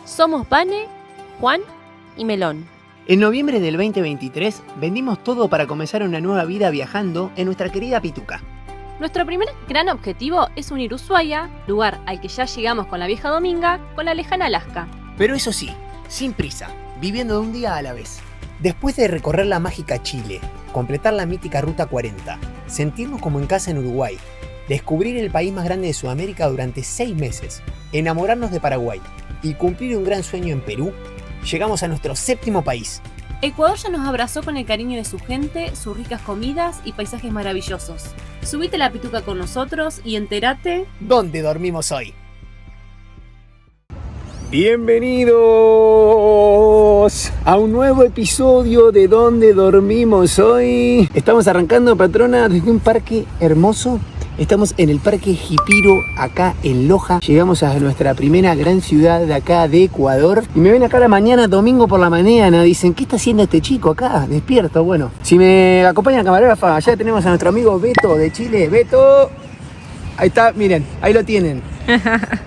Somos Vane, Juan y Melón. En noviembre del 2023 vendimos todo para comenzar una nueva vida viajando en nuestra querida Pituca. Nuestro primer gran objetivo es unir Ushuaia, lugar al que ya llegamos con la vieja Dominga, con la lejana Alaska. Pero eso sí, sin prisa, viviendo de un día a la vez. Después de recorrer la mágica Chile, completar la mítica Ruta 40, sentirnos como en casa en Uruguay, descubrir el país más grande de Sudamérica durante 6 meses, enamorarnos de Paraguay y cumplir un gran sueño en Perú, llegamos a nuestro 7º país. Ecuador ya nos abrazó con el cariño de su gente, sus ricas comidas y paisajes maravillosos. Subite a la Pituca con nosotros y entérate ¿dónde dormimos hoy? Bienvenidos a un nuevo episodio de ¿Dónde dormimos hoy? Estamos arrancando, patrona, desde un parque hermoso. Estamos en el Parque Jipiro, acá en Loja. Llegamos a nuestra primera gran ciudad de acá de Ecuador. Y me ven acá a la mañana, domingo por la mañana. Dicen, ¿qué está haciendo este chico acá? Despierto. Bueno, si me acompaña camarógrafa, ya tenemos a nuestro amigo Beto de Chile. Beto, ahí está, miren, ahí lo tienen.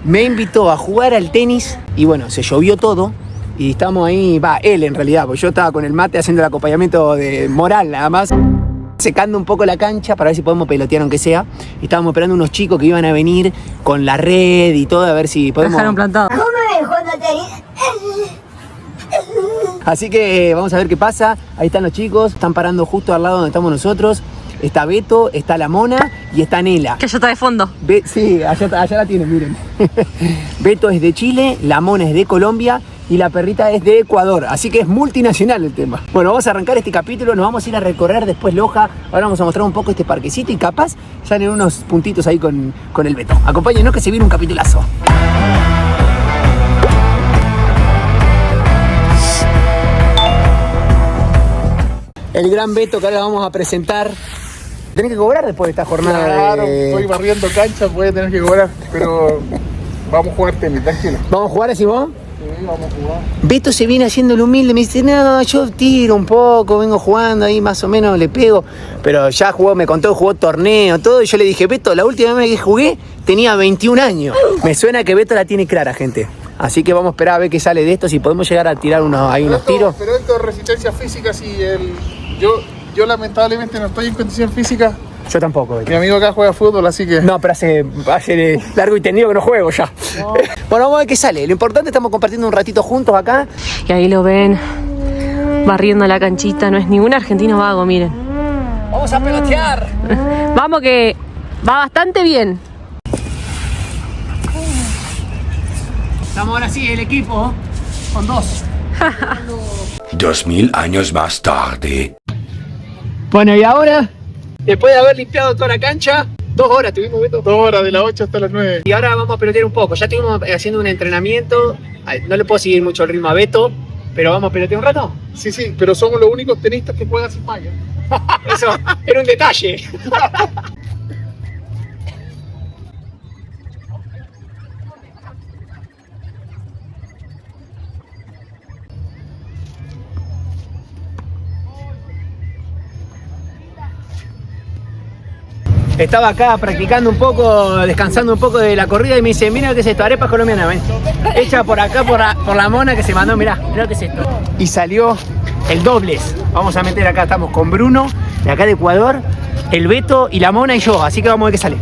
Me invitó a jugar al tenis y bueno, se llovió todo. Y estamos ahí, él en realidad, porque yo estaba con el mate haciendo el acompañamiento de moral nada más. Secando un poco la cancha para ver si podemos pelotear aunque sea. Y estábamos esperando unos chicos que iban a venir con la red y todo, a ver si podemos... Dejaron plantado. ¿Cómo me dejó no tenis? Así que vamos a ver qué pasa. Ahí están los chicos, están parando justo al lado donde estamos nosotros. Está Beto, está la Mona y está Nela. Que ya está de fondo. Sí, allá la tienen, miren. Beto es de Chile, la Mona es de Colombia y la perrita es de Ecuador, así que es multinacional el tema. Bueno, vamos a arrancar este capítulo, nos vamos a ir a recorrer después Loja. Ahora vamos a mostrar un poco este parquecito y capaz salen unos puntitos ahí con el Beto. Acompáñenos que se viene un capitulazo. El gran Beto que ahora vamos a presentar. Tenés que cobrar después de esta jornada. Claro, estoy barriendo canchas, voy a tener que cobrar, pero vamos a jugar tenis, tranquilo. ¿Vamos a jugar así vos? Sí, vamos a jugar. Beto se viene haciendo el humilde, me dice, no, yo tiro un poco, vengo jugando ahí más o menos, le pego. Pero ya jugó, me contó, jugó torneo, todo, y yo le dije, Beto, la última vez que jugué tenía 21 años. Me suena que Beto la tiene clara, gente. Así que vamos a esperar a ver qué sale de esto, si podemos llegar a tirar unos tiros. Pero esto es resistencia física, si yo lamentablemente no estoy en condición física. Yo tampoco, Beto. Mi amigo acá juega fútbol, así que... No, pero hace largo y tendido que no juego ya. No. Bueno, vamos a ver qué sale. Lo importante, estamos compartiendo un ratito juntos acá. Y ahí lo ven, barriendo la canchita. No es ningún argentino vago, miren. Vamos a pelotear. Vamos que va bastante bien. Estamos ahora sí, el equipo, con 2. 2000 años más tarde. Bueno, y ahora, después de haber limpiado toda la cancha, 2 horas tuvimos, Beto. 2 horas, de las 8 hasta las 9. Y ahora vamos a pelotear un poco. Ya estuvimos haciendo un entrenamiento. No le puedo seguir mucho el ritmo a Beto, pero vamos a pelotear un rato. Sí, pero somos los únicos tenistas que juegan sin malla. Eso era un detalle. Estaba acá practicando un poco, descansando un poco de la corrida y me dice, mira lo que es esto, arepas colombianas, ¿ven? Hecha por acá, por la Mona que se mandó, mirá lo que es esto. Y salió el dobles. Vamos a meter acá, estamos con Bruno, de acá de Ecuador, el Beto y la Mona y yo, así que vamos a ver qué sale.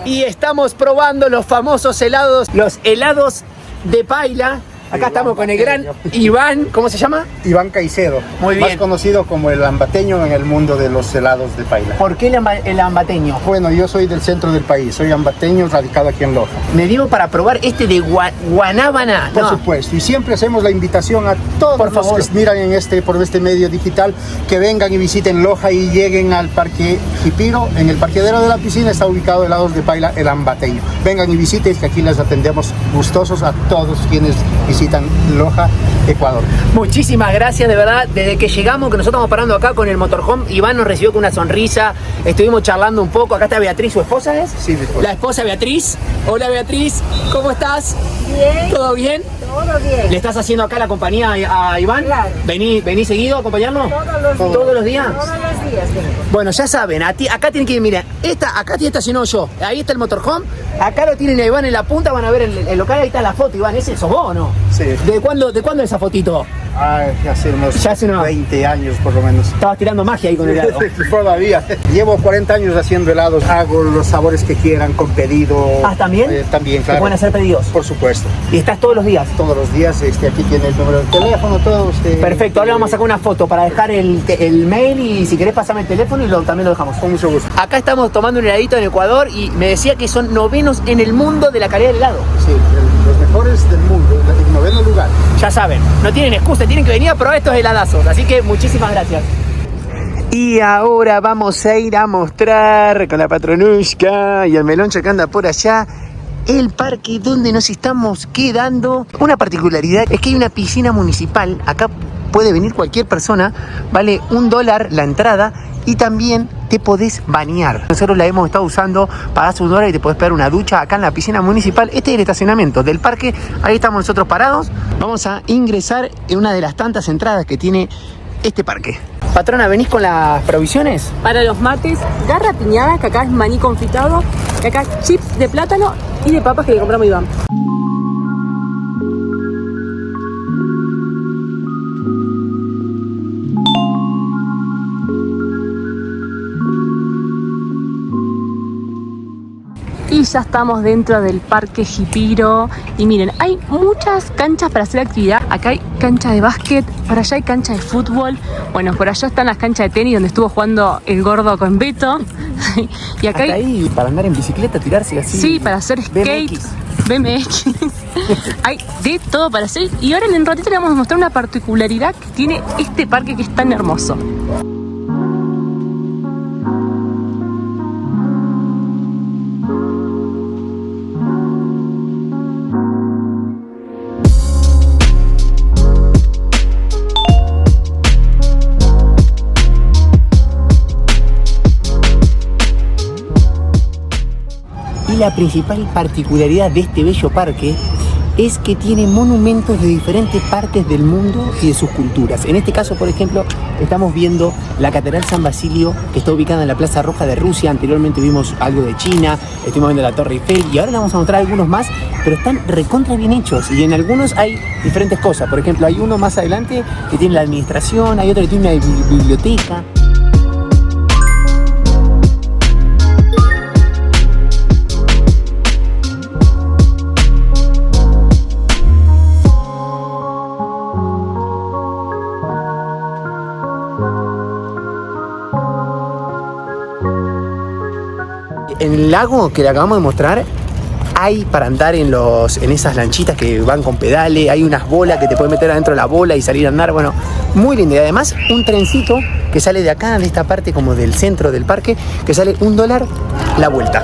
Y estamos probando los famosos helados, los helados de Paila. Acá estamos con el gran Iván, ¿cómo se llama? Iván Caicedo, Muy bien. más conocido como el ambateño en el mundo de los helados de Paila. ¿Por qué el ambateño? Bueno, yo soy del centro del país, soy ambateño radicado aquí en Loja. Me dio para probar este de guanábana. Por supuesto, y siempre hacemos la invitación a todos Por los favor. que miran por este medio digital que vengan y visiten Loja y lleguen al Parque Jipiro. En el parqueadero de la piscina está ubicado Helados de Paila, el ambateño. Vengan y visiten, que aquí les atendemos gustosos a todos quienes visitan Loja, Ecuador. Muchísimas gracias, de verdad. Desde que llegamos, que nosotros estamos parando acá con el motorhome, Iván nos recibió con una sonrisa. Estuvimos charlando un poco. Acá está Beatriz, ¿su esposa es? Sí, mi esposa. La esposa Beatriz. Hola Beatriz, ¿cómo estás? Bien. ¿Todo bien? Todo Todo bien. ¿Le estás haciendo acá la compañía a Iván? Claro. ¿Vení seguido a acompañarlo? Todos los días. ¿Todos los días? Todos los días vengo. Bueno, ya saben, acá tienen que ir, miren, acá tiene estacionado yo, ahí está el motorhome, acá lo tienen a Iván en la punta, van a ver el local, ahí está la foto, Iván, ¿ese sos vos o no? Sí. ¿De cuándo es esa fotito? Hace unos 20 años por lo menos. Estabas tirando magia ahí con el helado. Todavía. Llevo 40 años haciendo helados. Hago los sabores que quieran con pedido. ¿Ah, también? También, claro. ¿Se pueden hacer pedidos? Por supuesto. ¿Y estás todos los días? Todos los días. Aquí tiene el número de teléfono, todo. Perfecto, ahora vamos a sacar una foto para dejar el mail y si querés pasame el teléfono y también lo dejamos. Con mucho gusto. Acá estamos tomando un heladito en Ecuador y me decía que son novenos en el mundo de la calidad del helado. Sí, los mejores del mundo, en noveno lugar. Ya saben, no tienen excusa, tienen que venir a probar estos heladazos. Así que muchísimas gracias. Y ahora vamos a ir a mostrar con la patronushka y el meloncho que anda por allá el parque donde nos estamos quedando. Una particularidad es que hay una piscina municipal. Acá puede venir cualquier persona, vale $1 la entrada y también te podés bañar. Nosotros la hemos estado usando, pagás $1 y te podés pegar una ducha acá en la piscina municipal. Este es el estacionamiento del parque, ahí estamos nosotros parados. Vamos a ingresar en una de las tantas entradas que tiene este parque. Patrona, ¿venís con las provisiones? Para los mates, garra piñada, que acá es maní confitado, y acá chips de plátano y de papas que le compramos a Iván. Y ya estamos dentro del Parque Jipiro. Y miren, hay muchas canchas para hacer actividad. Acá hay cancha de básquet, por allá hay cancha de fútbol. Bueno, por allá están las canchas de tenis donde estuvo jugando el gordo con Beto. Y acá hay... ahí para andar en bicicleta, tirarse así. Sí, para hacer skate, BMX. Hay de todo para hacer. Y ahora en un ratito le vamos a mostrar una particularidad que tiene este parque que es tan hermoso. La principal particularidad de este bello parque es que tiene monumentos de diferentes partes del mundo y de sus culturas. En este caso, por ejemplo, estamos viendo la Catedral San Basilio, que está ubicada en la Plaza Roja de Rusia. Anteriormente vimos algo de China, estuvimos viendo la Torre Eiffel y ahora les vamos a mostrar algunos más, pero están recontra bien hechos y en algunos hay diferentes cosas. Por ejemplo, hay uno más adelante que tiene la administración, hay otro que tiene una biblioteca. En el lago que le acabamos de mostrar hay para andar en esas lanchitas que van con pedales, hay unas bolas que te puedes meter adentro de la bola y salir a andar, bueno, muy lindo. Y además un trencito que sale de acá, de esta parte como del centro del parque, que sale $1 la vuelta.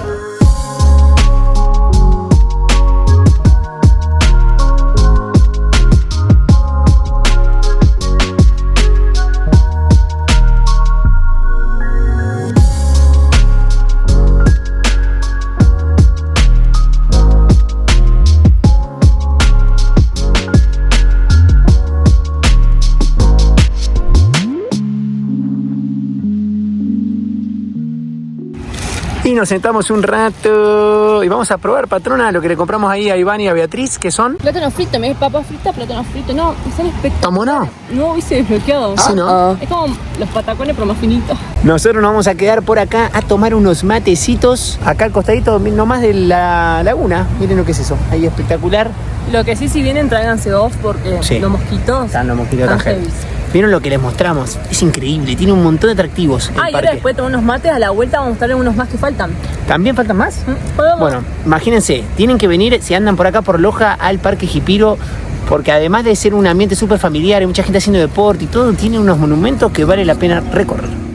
Y nos sentamos un rato y vamos a probar, patrona, lo que le compramos ahí a Iván y a Beatriz, que son... Plátano frito, me papa frita, plátano frito. No, son espectaculares. ¿Cómo no? No, hubiese desbloqueado. ¿Sí, no? Es como los patacones, pero más finitos. Nosotros nos vamos a quedar por acá a tomar unos matecitos, acá al costadito nomás de la laguna. Miren lo que es eso, ahí espectacular. Lo que sí, si vienen, tráiganse dos porque Sí. los mosquitos Están los mosquitos tan heavy. heavy. Vieron lo que les mostramos, es increíble, tiene un montón de atractivos el Ah, y ahora parque. después de tomar unos mates, a la vuelta vamos a mostrarles unos más que faltan. ¿También faltan más? ¿Podemos? Bueno, imagínense, tienen que venir, si andan por acá por Loja, al Parque Jipiro, porque además de ser un ambiente súper familiar, hay mucha gente haciendo deporte y todo, tiene unos monumentos que vale la pena recorrer.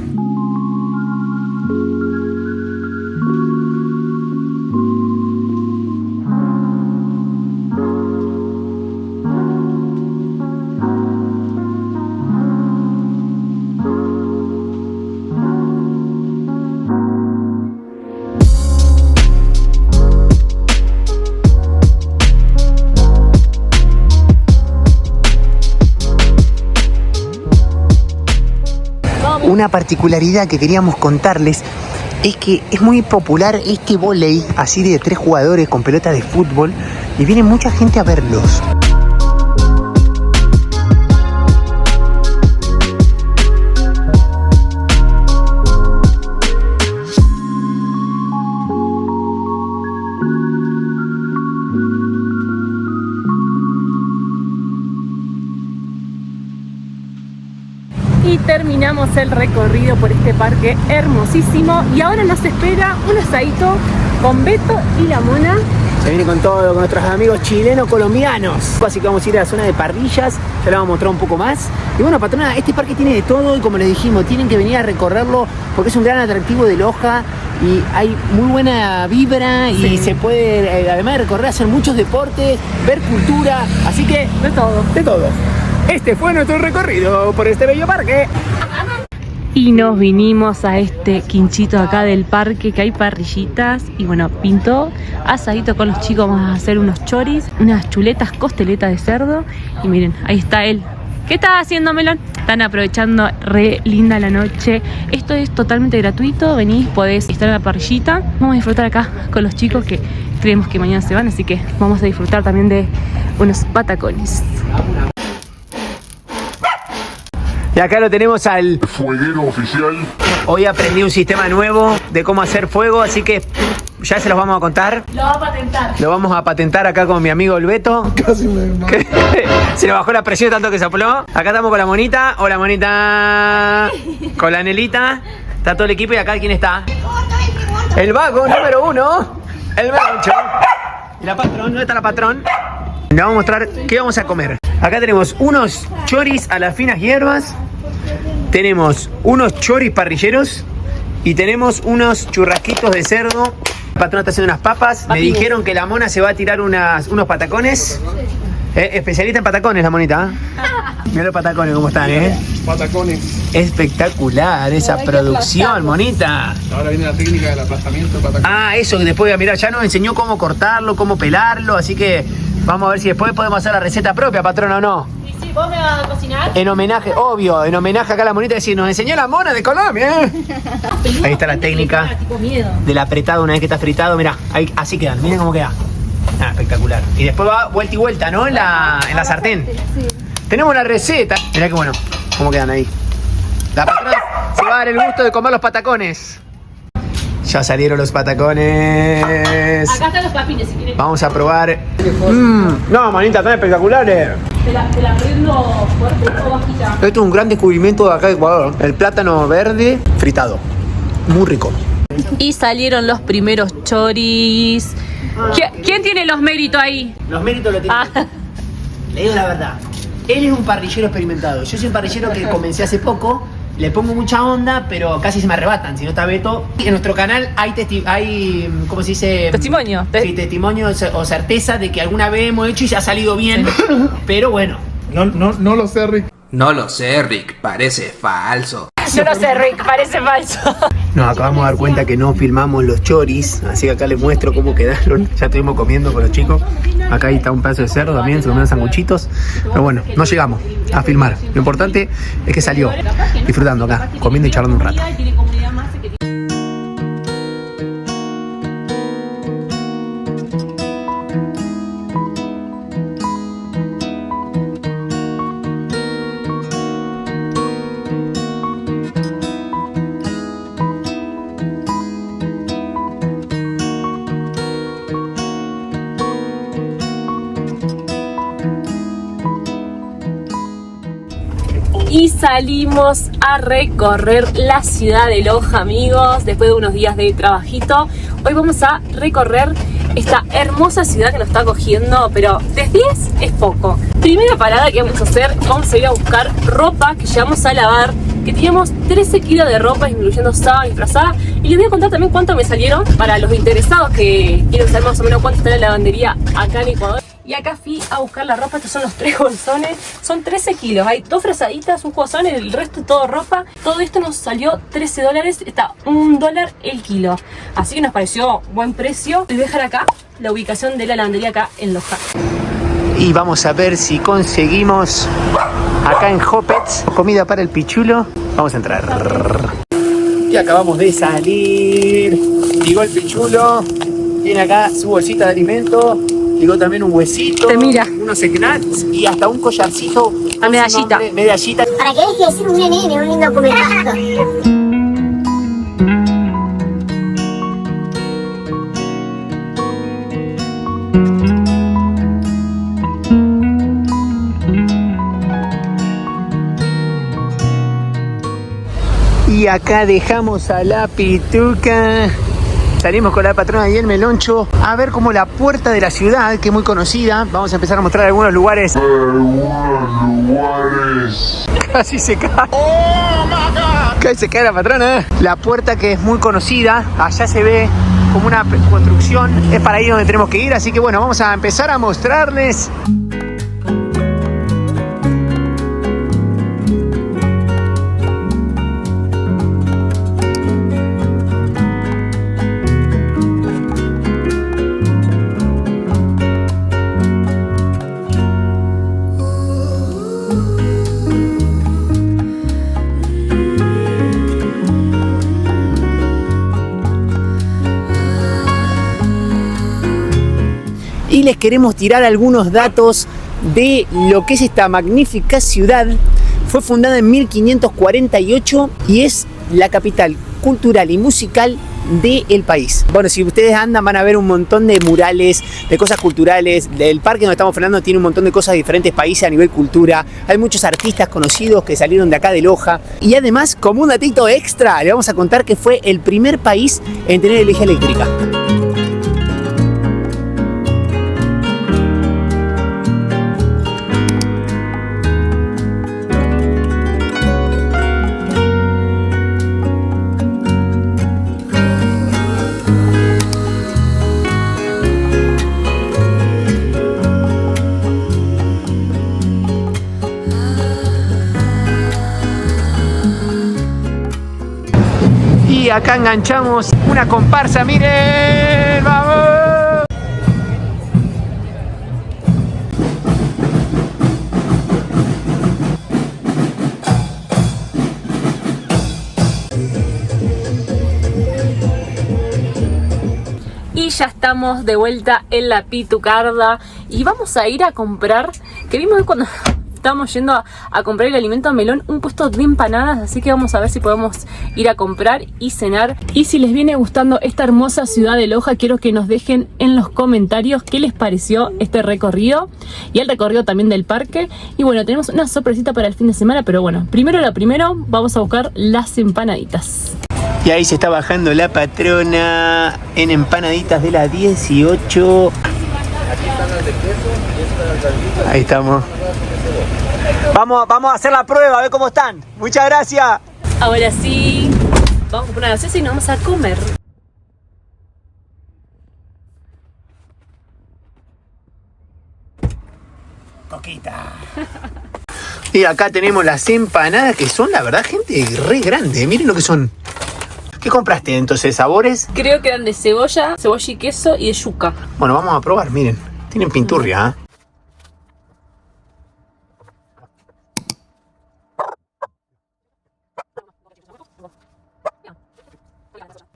una particularidad que queríamos contarles es que es muy popular este vóley así de 3 jugadores con pelota de fútbol y viene mucha gente a verlos. Y terminamos el recorrido por este parque hermosísimo y ahora nos espera un asadito con Beto y la Mona. Se viene con todo, con nuestros amigos chilenos colombianos. Así que vamos a ir a la zona de parrillas, ya la vamos a mostrar un poco más. Y bueno, patrona, este parque tiene de todo y como les dijimos, tienen que venir a recorrerlo porque es un gran atractivo de Loja y hay muy buena vibra y se puede, además de recorrer, hacer muchos deportes, ver cultura, así que De todo. de todo. Este fue nuestro recorrido por este bello parque. Y nos vinimos a este quinchito acá del parque, que hay parrillitas. Y bueno, pintó asadito con los chicos. Vamos a hacer unos choris, unas chuletas, costeletas de cerdo. Y miren, ahí está él. ¿Qué está haciendo, Melón? Están aprovechando re linda la noche. Esto es totalmente gratuito. Venís, podés estar en la parrillita. Vamos a disfrutar acá con los chicos que creemos que mañana se van. Así que vamos a disfrutar también de unos patacones. Y acá lo tenemos al Fueguero oficial. Hoy aprendí un sistema nuevo de cómo hacer fuego, así que ya se los vamos a contar. Lo va a patentar. Lo vamos a patentar acá con mi amigo el Beto. Casi me Que se le bajó la presión tanto que se sopló. Acá estamos con la Monita. Hola, Monita. Con la Nelita. Está todo el equipo y acá ¿quién está? El vago número 1. El Bencho. Y la patrón. ¿Dónde está la patrón? Le vamos a mostrar qué vamos a comer. Acá tenemos unos choris a las finas hierbas. Tenemos unos choris parrilleros. Y tenemos unos churrasquitos de cerdo. La patrona está haciendo unas papas. Me dijeron que la Mona se va a tirar unos patacones. Especialista en patacones la Monita. Mira los patacones cómo están, patacones. Espectacular esa producción, Monita. Ahora viene la técnica del aplastamiento de patacones. Ah, eso que después, mirá, ya nos enseñó cómo cortarlo, cómo pelarlo. Así que vamos a ver si después podemos hacer la receta propia, patrona, o no. ¿Y si vos me vas a cocinar? En homenaje, obvio, en homenaje acá a la Monita, decir, nos enseñó la Mona de Colombia. Ahí está la técnica del apretado una vez que está fritado. Mirá, ahí, así quedan, miren cómo queda. Ah, espectacular. Y después va vuelta y vuelta, ¿no? En la sartén. Sí. Tenemos la receta. Mirá que bueno, cómo quedan ahí. La patrona se va a dar el gusto de comer los patacones. Ya salieron los patacones. Acá están los papines si quieren. Vamos a probar. No, manita, están espectaculares. ¿Te la prendo fuerte o bajita? Esto es un gran descubrimiento de acá de Ecuador. El plátano verde fritado. Muy rico. Y salieron los primeros choris. ¿Quién tiene los méritos ahí? Los méritos lo tienen. Le digo la verdad. Él es un parrillero experimentado. Yo soy un parrillero que comencé hace poco. Le pongo mucha onda, pero casi se me arrebatan. Si no está Beto. En nuestro canal hay ¿cómo se dice? Testimonio. Sí, testimonio o certeza de que alguna vez hemos hecho y se ha salido bien. Pero bueno. No lo sé, Rick. No lo sé, Rick. Parece falso. Yo no sé, Rick, parece falso. Nos acabamos de dar cuenta que no filmamos los choris, así que acá les muestro cómo quedaron. Ya estuvimos comiendo con los chicos. Acá ahí está un pedazo de cerdo también, se comieron sanguchitos. Pero bueno, no llegamos a filmar. Lo importante es que salió disfrutando acá, comiendo y charlando un rato. Y salimos a recorrer la ciudad de Loja, amigos, después de unos días de trabajito. Hoy vamos a recorrer esta hermosa ciudad que nos está acogiendo, pero de 10 es poco. Primera parada que vamos a hacer, vamos a ir a buscar ropa que llevamos a lavar, que teníamos 13 kilos de ropa, incluyendo sábana y frazada. Y les voy a contar también cuánto me salieron para los interesados que quieren saber más o menos cuánto está la lavandería acá en Ecuador. Y acá fui a buscar la ropa, estos son los 3 bolsones, son 13 kilos, hay 2 frazaditas, un bolsón, el resto todo ropa. Todo esto nos salió $13, está $1 el kilo, así que nos pareció buen precio. Les voy a dejar acá la ubicación de la lavandería acá en Loja. Y vamos a ver si conseguimos acá en Hoppets comida para el pichulo. Vamos a entrar. Y acabamos de salir. Llegó el pichulo. Tiene acá su bolsita de alimento. Llegó también un huesito. Te mira. Unos snacks y hasta un collarcito. Una medallita. Medallita. ¿Para qué deje de ser un nene, un lindo comentario? Y acá dejamos a la pituca. Salimos con la patrona y el meloncho a ver como la puerta de la ciudad, que es muy conocida. Vamos a empezar a mostrar algunos lugares. Casi se cae. ¡Oh, my God! Casi se cae la patrona. La puerta que es muy conocida. Allá se ve como una construcción. Es para ahí donde tenemos que ir. Así que bueno, vamos a empezar a mostrarles. Y les queremos tirar algunos datos de lo que es esta magnífica ciudad. Fue fundada en 1548 y es la capital cultural y musical del país. Bueno, si ustedes andan van a ver un montón de murales, de cosas culturales. El parque donde estamos frenando tiene un montón de cosas de diferentes países a nivel cultura. Hay muchos artistas conocidos que salieron de acá de Loja. Y además, como un datito extra, le vamos a contar que fue el primer país en tener energía eléctrica. Y acá enganchamos una comparsa, miren, vamos. Y ya estamos de vuelta en la Pitucarda y vamos a ir a comprar, que vimos cuando estábamos yendo a comprar el alimento a Melón, un puesto de empanadas, así que vamos a ver si podemos ir a comprar y cenar. Y si les viene gustando esta hermosa ciudad de Loja, quiero que nos dejen en los comentarios qué les pareció este recorrido y el recorrido también del parque. Y bueno, tenemos una sorpresita para el fin de semana, pero bueno, primero lo primero, vamos a buscar las empanaditas. Y ahí se está bajando la patrona en empanaditas de la 18. Ahí estamos. Vamos a hacer la prueba, a ver cómo están. Muchas gracias. Ahora sí, vamos a poner la cesa y nos vamos a comer. Coquita. Y acá tenemos las empanadas que son, la verdad, gente re grande. Miren lo que son. ¿Qué compraste entonces? ¿Sabores? Creo que eran de cebolla y queso y de yuca. Bueno, vamos a probar, miren. Tienen pinturria, ¿eh?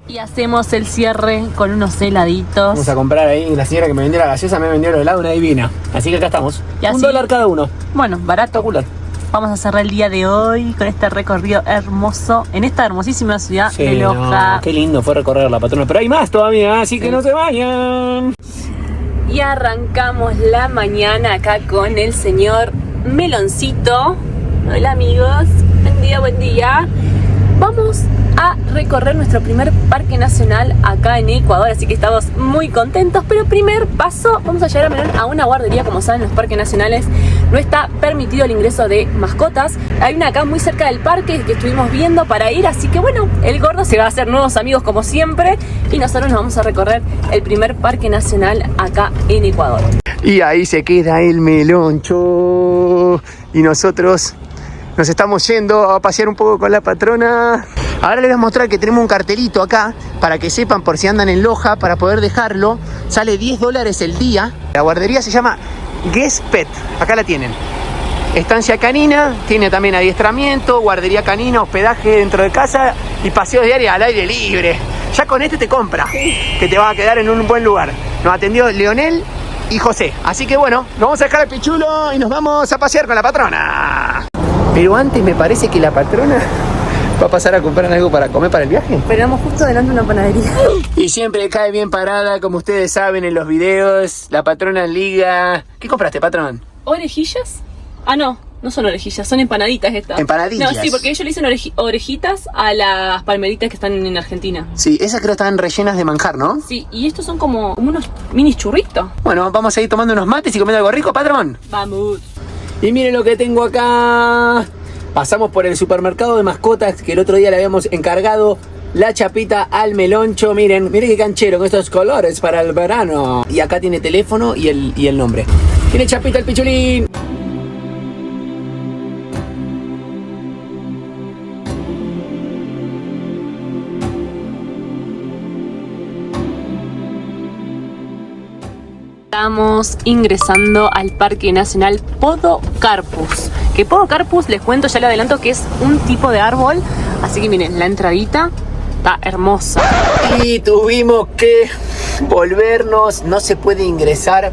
Y hacemos el cierre con unos heladitos. Vamos a comprar ahí. La señora que me vendió la gaseosa me vendió el helado, una divina. Así que acá estamos. Y así, $1 cada uno. Bueno, barato. Espectacular. Vamos a cerrar el día de hoy con este recorrido hermoso en esta hermosísima ciudad de Loja. No, qué lindo fue recorrer la patrona. Pero hay más todavía, así que no se vayan. Y arrancamos la mañana acá con el señor Meloncito. Hola amigos, buen día, buen día. Vamos a recorrer nuestro primer parque nacional acá en Ecuador, así que estamos muy contentos. Pero primer paso, vamos a llegar a Melón a una guardería. Como saben, en los parques nacionales no está permitido el ingreso de mascotas. Hay una acá muy cerca del parque que estuvimos viendo para ir, así que bueno, el gordo se va a hacer nuevos amigos como siempre y nosotros nos vamos a recorrer el primer parque nacional acá en Ecuador. Y ahí se queda el meloncho y nosotros nos estamos yendo a pasear un poco con la patrona. Ahora les voy a mostrar que tenemos un cartelito acá para que sepan, por si andan en Loja, para poder dejarlo. Sale $10 el día. La guardería se llama Guess Pet. Acá la tienen. Estancia canina, tiene también adiestramiento, guardería canina, hospedaje dentro de casa y paseos diarios al aire libre. Ya con este te compra, que te va a quedar en un buen lugar. Nos atendió Leonel y José. Así que bueno, nos vamos a dejar el pichulo y nos vamos a pasear con la patrona. Pero antes me parece que la patrona va a pasar a comprar algo para comer para el viaje. Esperamos justo delante de una panadería. Y siempre cae bien parada, como ustedes saben en los videos. La patrona en liga. ¿Qué compraste, patrón? ¿Orejillas? Ah, no son orejillas, son empanaditas estas. Empanadillas. No, sí, porque ellos le dicen orejitas a las palmeritas que están en Argentina. Sí, esas creo que están rellenas de manjar, ¿no? Sí, y estos son como unos mini churritos. Bueno, vamos a ir tomando unos mates y comiendo algo rico, patrón. Vamos. Y miren lo que tengo acá. Pasamos por el supermercado de mascotas que el otro día le habíamos encargado la chapita al meloncho. Miren qué canchero con estos colores para el verano. Y acá tiene teléfono y el nombre. Tiene chapita el pichulín. Estamos ingresando al Parque Nacional Podocarpus. Que Podocarpus, les cuento, ya le adelanto que es un tipo de árbol. Así que miren, la entradita está hermosa. Y tuvimos que volvernos. No se puede ingresar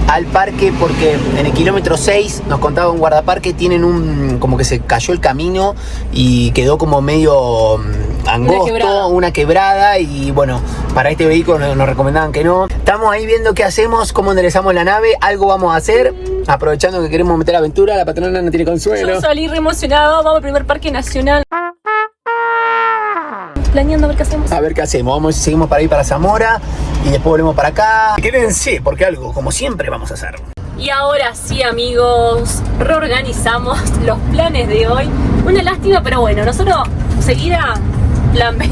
al parque porque en el kilómetro 6 nos contaba un guardaparque, tienen como que se cayó el camino y quedó como medio angosto, una quebrada, y bueno, para este vehículo nos recomendaban que no. Estamos ahí viendo qué hacemos, cómo enderezamos la nave, algo vamos a hacer, aprovechando que queremos meter aventura. La patrona no tiene consuelo. Yo salí re emocionado, vamos al primer parque nacional. Planeando a ver qué hacemos. A ver qué hacemos, seguimos para ir para Zamora y después volvemos para acá. Quédense, porque algo, como siempre, vamos a hacer. Y ahora sí, amigos, reorganizamos los planes de hoy. Una lástima, pero bueno, nosotros seguirá plan B.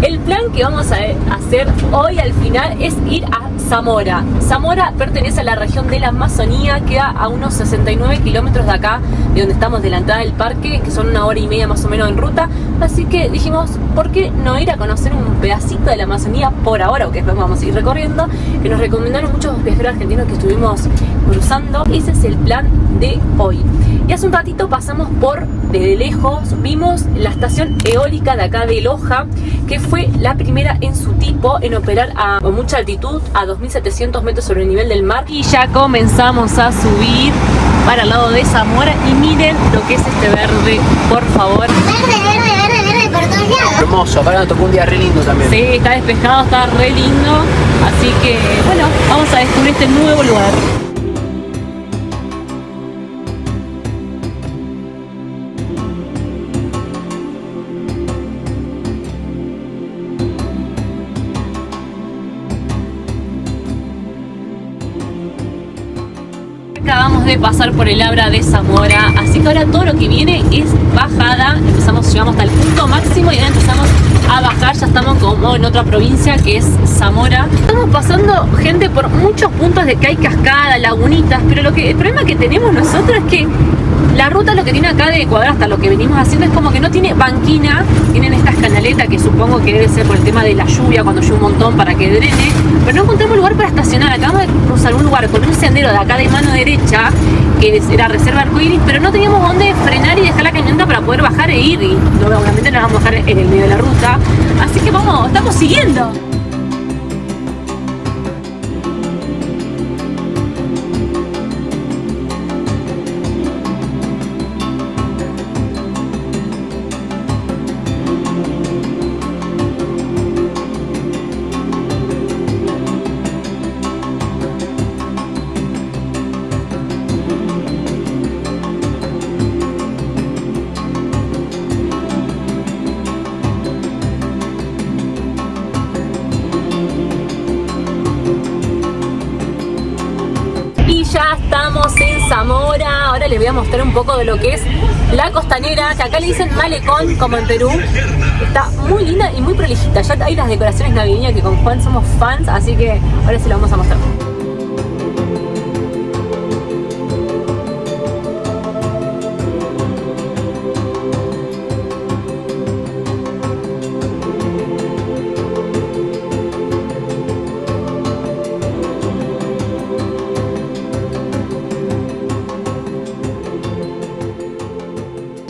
El plan que vamos a hacer hoy al final es ir a Zamora. Zamora pertenece a la región de la Amazonía, queda a unos 69 kilómetros de acá, de donde estamos, de la entrada del parque, que son 1 hora y media más o menos en ruta. Así que dijimos, ¿por qué no ir a conocer un pedacito de la Amazonía por ahora, o que después vamos a ir recorriendo? Que nos recomendaron muchos viajeros argentinos que estuvimos cruzando. Ese es el plan de hoy. Y hace un ratito pasamos desde lejos, vimos la estación eólica de acá de Loja, que fue la primera en su tipo en operar a mucha altitud, a 2.700 metros sobre el nivel del mar. Y ya comenzamos a subir para el lado de Zamora y miren lo que es este verde, por favor. Verde por todos lados. Hermoso, ahora nos tocó un día re lindo también. Sí, está despejado, está re lindo, así que bueno, vamos a descubrir este nuevo lugar. Acabamos de pasar por el Abra de Zamora, así que ahora todo lo que viene es bajada. Llegamos hasta el punto máximo y ahora empezamos a bajar. Ya estamos como en otra provincia que es Zamora. Estamos pasando, gente, por muchos puntos de que hay cascadas, lagunitas, pero el problema que tenemos nosotros es que la ruta, lo que tiene acá de Ecuador hasta lo que venimos haciendo, es como que no tiene banquina. Tienen estas canaletas que supongo que debe ser por el tema de la lluvia, cuando llueve un montón, para que drene, pero no encontramos lugar para estacionar. Acabamos de cruzar un lugar con un sendero de acá de mano derecha que era reserva arcoíris, pero no teníamos dónde frenar y dejar la camioneta para poder bajar e ir, y obviamente nos vamos a bajar en el medio de la ruta, así que estamos siguiendo. Ya estamos en Zamora. Ahora les voy a mostrar un poco de lo que es la costanera, que acá le dicen malecón, como en Perú. Está muy linda y muy prolijita. Ya hay las decoraciones navideñas que con Juan somos fans, así que ahora sí lo vamos a mostrar.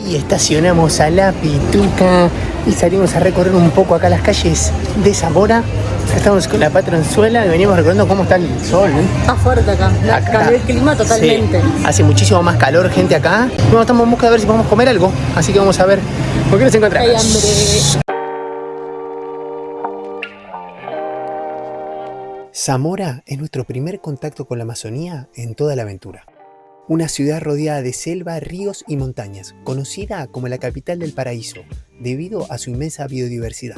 Y estacionamos a la Pituca y salimos a recorrer un poco acá las calles de Zamora. Acá estamos con la patronzuela y venimos recorriendo cómo está el sol, ¿eh? Está fuerte acá. Cambió el clima totalmente. Sí, hace muchísimo más calor, gente, acá. Bueno, estamos en busca de ver si podemos comer algo. Así que vamos a ver por qué nos encontramos. Hay hambre. Zamora es nuestro primer contacto con la Amazonía en toda la aventura. Una ciudad rodeada de selva, ríos y montañas, conocida como la capital del paraíso, debido a su inmensa biodiversidad.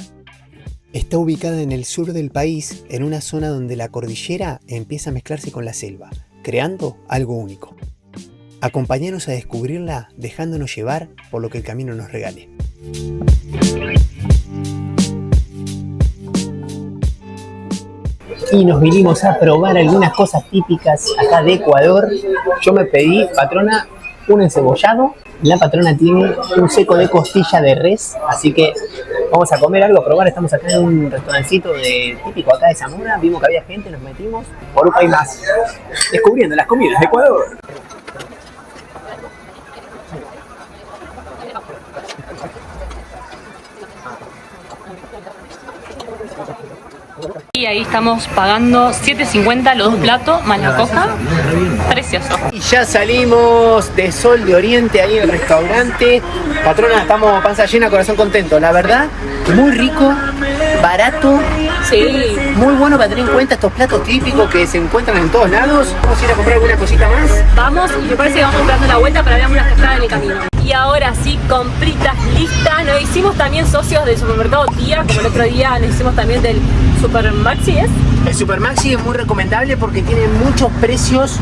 Está ubicada en el sur del país, en una zona donde la cordillera empieza a mezclarse con la selva, creando algo único. Acompáñanos a descubrirla, dejándonos llevar por lo que el camino nos regale. Y nos vinimos a probar algunas cosas típicas acá de Ecuador. Yo me pedí, patrona, un encebollado. La patrona tiene un seco de costilla de res, así que vamos a comer algo, a probar. Estamos acá en un restaurancito típico acá de Zamora. Vimos que había gente, nos metimos por un país más, descubriendo las comidas de Ecuador. Y ahí estamos pagando $7.50 los dos platos, más la coca. Precioso. Y ya salimos de Sol de Oriente ahí en el restaurante. Patrona, estamos panza llena, corazón contento. La verdad, muy rico, barato. Sí. Muy bueno para tener en cuenta estos platos típicos que se encuentran en todos lados. Vamos a ir a comprar alguna cosita más. Vamos y me parece que vamos dando la vuelta para ver unas cascadas en el camino. Y ahora sí, compritas listas. Nos hicimos también socios del supermercado Tía, como el otro día nos hicimos también del Super Maxi, ¿es? El Super Maxi es muy recomendable porque tiene muchos precios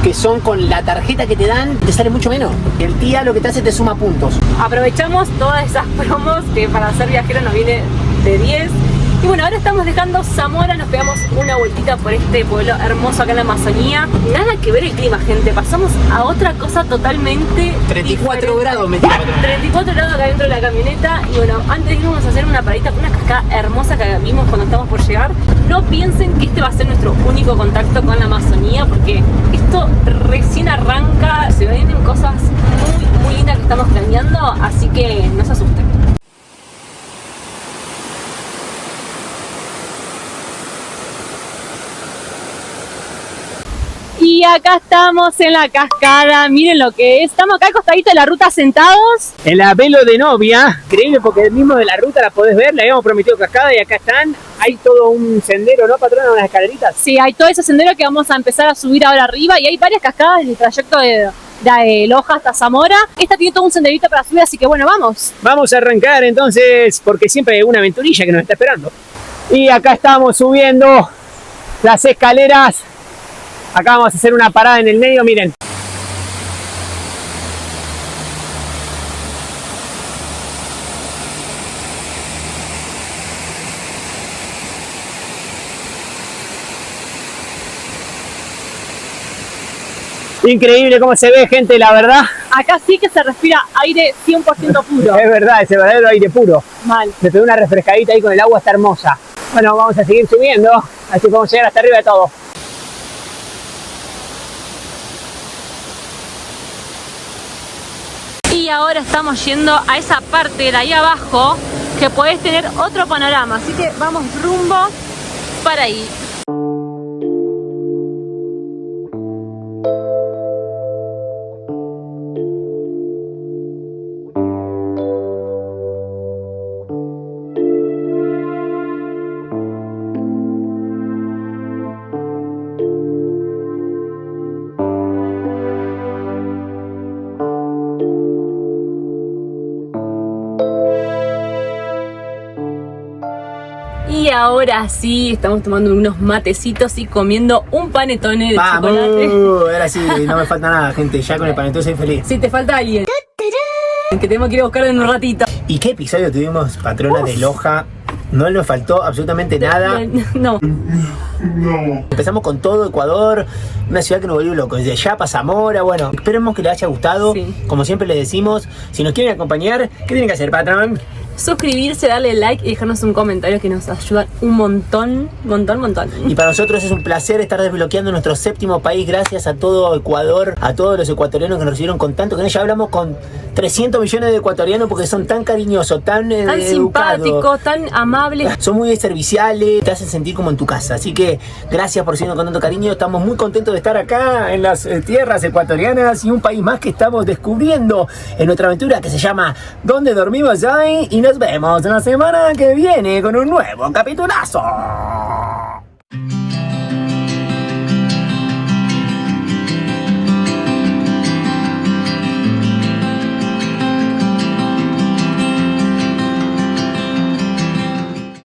que son con la tarjeta que te dan, te sale mucho menos. El Tía lo que te hace te suma puntos. Aprovechamos todas esas promos que para ser viajero nos viene de 10. Y bueno, ahora estamos dejando Zamora, nos pegamos una vueltita por este pueblo hermoso acá en la Amazonía. Nada que ver el clima, gente, pasamos a otra cosa totalmente 34 diferente. grados metí. 34 grados acá dentro de la camioneta. Y bueno, antes de irnos vamos a hacer una paradita con una cascada hermosa que vimos cuando estamos por llegar. No piensen que este va a ser nuestro único contacto con la Amazonía, porque esto recién arranca, se vienen cosas muy lindas que estamos planeando, así que no se asusten. Y acá estamos en la cascada, miren lo que es. Estamos acá al costadito de la ruta sentados. En la velo de novia, increíble porque el mismo de la ruta la podés ver, le habíamos prometido cascada y acá están. Hay todo un sendero, ¿no, patrona? Unas escaleritas. Sí, hay todo ese sendero que vamos a empezar a subir ahora arriba y hay varias cascadas en el trayecto de Loja hasta Zamora. Esta tiene todo un senderito para subir, así que bueno, vamos. Vamos a arrancar entonces, porque siempre hay una aventurilla que nos está esperando. Y acá estamos subiendo las escaleras. Acá vamos a hacer una parada en el medio, miren. Increíble cómo se ve, gente, la verdad. Acá sí que se respira aire 100% puro. Es verdad, ese verdadero aire puro. Mal. Me pegó una refrescadita ahí con el agua, está hermosa. Bueno, vamos a seguir subiendo, así podemos llegar hasta arriba de todo. Y ahora estamos yendo a esa parte de ahí abajo que podés tener otro panorama, así que vamos rumbo para ahí. Y ahora sí, estamos tomando unos matecitos y comiendo un panetone de chocolate. Ahora sí, no me falta nada, gente. Ya con el panetone soy feliz. Si te falta alguien, que tenemos que ir a buscar en un ratito. ¿Y qué episodio tuvimos, patrona de Loja? No nos faltó absolutamente nada. No. Empezamos con todo Ecuador, una ciudad que nos volvió locos. Desde allá para Zamora, bueno, esperemos que les haya gustado. Sí. Como siempre les decimos, si nos quieren acompañar, ¿qué tienen que hacer, patrón? suscribirse, darle like y dejarnos un comentario que nos ayuda un montón. Y para nosotros es un placer estar desbloqueando nuestro 7º país. Gracias a todo Ecuador, a todos los ecuatorianos que nos recibieron con tanto cariño. Ya hablamos con 300 millones de ecuatorianos porque son tan cariñosos, tan simpáticos, tan amables. Son muy serviciales, te hacen sentir como en tu casa. Así que gracias por seguirnos con tanto cariño. Estamos muy contentos de estar acá en las tierras ecuatorianas y un país más que estamos descubriendo en nuestra aventura que se llama ¿Dónde dormimos hoy? Y nos vemos la semana que viene con un nuevo capitulazo.